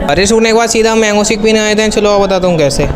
बारिश रुकने के बाद सीधा मैंगो शेक पीने आए थे। चलो अब बताता हूँ कैसे।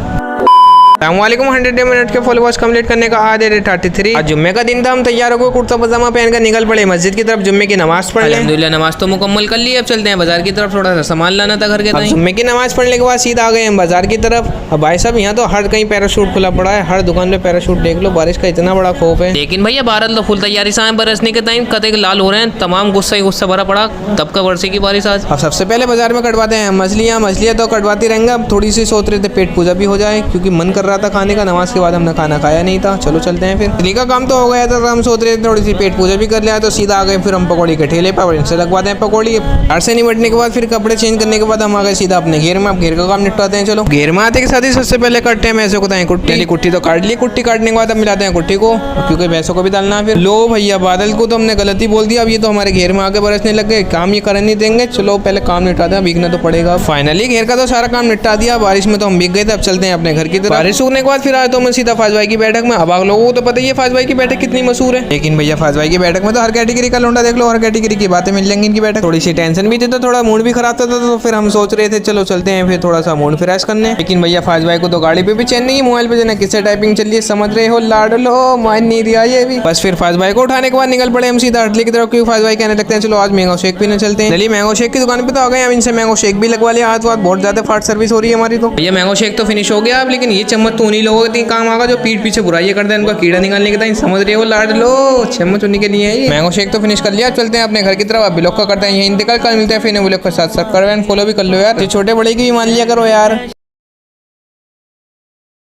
अस्सलामुअलैकुम। 100 मिनट के फुल वॉच कंप्लीट करने का आज है 33। आज जुम्मे का दिन था। हम तैयार होकर कुर्ता पजामा पहनकर निकल पड़े मस्जिद की तरफ जुम्मे की नमाज पढ़ लें। अल्हम्दुलिल्लाह नमाज तो मुकम्मल कर ली। अब चलते हैं बाजार की तरफ, थोड़ा सा सामान लाना था घर के लिए। जुम्मे की नमाज पढ़ने के बाद सीधा आ गए हम बाजार की तरफ। अब भाई साहब यहाँ तो हर कहीं पैराशूट खुला पड़ा है, हर दुकान पे पैराशूट देख लो। बारिश का इतना बड़ा खौफ है। लेकिन भैया बादल तो फुल तैयारी से बरसने के टाइम कतई लाल हो रहे हैं, तमाम गुस्सा ही गुस्सा भरा पड़ा। तब का वर्षे की बारिश आज। अब सबसे पहले बाजार में कटवाते हैं मछलियाँ तो कटवाती रहेंगे। अब थोड़ी सी सोच रहे थे पेट पूजा भी हो जाए, क्योंकि मन कर रहा था खाने का। नमाज के बाद हमने खाना खाया नहीं था। चलो चलते हैं फिर। दिल्ली का काम तो हो गया था, तो हम सोच रहे थे थोड़ी सी पेट पूजा भी कर लिया। तो सीधा आ गए फिर हम पकौड़ी के ठेले पर, इनसे लगवाते हैं पकौड़ी। घर से निपटने के बाद फिर कपड़े चेंज करने के बाद हम आ गए सीधा अपने घेर में। अब घेर का काम निपटाते हैं। चलो घेर में आते के साथ ही सबसे पहले कटते हैं भैंसों को। कुट्टी तो काट ली। कुट्टी काटने के बाद अब मिलाते हैं कुट्टी को, क्योंकि भैंसों को भी डालना है। फिर लो भैया बादल को तो हमने गलती बोल दिया। अब ये तो हमारे घेर में आके बरसने लग गए, काम ये करने नहीं देंगे। चलो पहले काम निपटाते हैं, भीगना तो पड़ेगा। फाइनली घेर का तो सारा काम निपटा दिया। बारिश में तो हम भीग गए थे। अब चलते हैं अपने घर की तरफ। बारिश सूखने के बाद फिर आए तो मैं सीधा फाज भाई की बैठक में। अब आप लोगों को तो पता ही है फाज भाई की बैठक कितनी मशहूर है। लेकिन भैया फाज भाई की बैठक में तो हर कैटेगरी का लौंडा देख लो, हर कैटेगरी की बातें मिल जाएंगी इनकी बैठक। थोड़ी सी टेंशन भी थी तो थोड़ा मूड भी खराब था, तो फिर हम सोच रहे थे चलो चलते हैं फिर थोड़ा सा मूड फ्रेश करने। लेकिन भैया फाज भाई को तो गाड़ी पे भी चैन नहीं, मोबाइल पे जो किससे टाइपिंग चल रही है समझ रहे हो। लाडलो मान नहीं दिया ये भी। बस फिर फाज भाई को उठाने के बाद निकल पड़े हम सीधा अटली की तरफ, क्योंकि फाज भाई कहने लगते हैं चलो आज मैंगो शेक पीने चलते हैं। चलिए मैंगो शेक की दुकान पे तो आ गए हम। इनसे मैंगो शेक भी लगवा लिया। आज बहुत ज्यादा फास्ट सर्विस हो रही है हमारी। तो भैया मैंगो शेक तो फिनिश हो गया अब, लेकिन ये चम्मच तो उन्हीं लोगों के काम आगा जो पीठ पीछे बुराई करते हैं, उनका कीड़ा निकालने के टाइम समझ रहे हो। लाडलो चम्मच उन्हीं के लिए है। मैंगो शेक तो फिनिश कर लिया। चलते हैं अपने घर की तरफ। अब ब्लॉग का करते हैं यही इंतकाल। कल मिलते हैं फिर ब्लॉग के साथ। सब्सक्राइब एंड फॉलो भी कर लो यार। छोटे बड़े की भी मान लिया करो यार।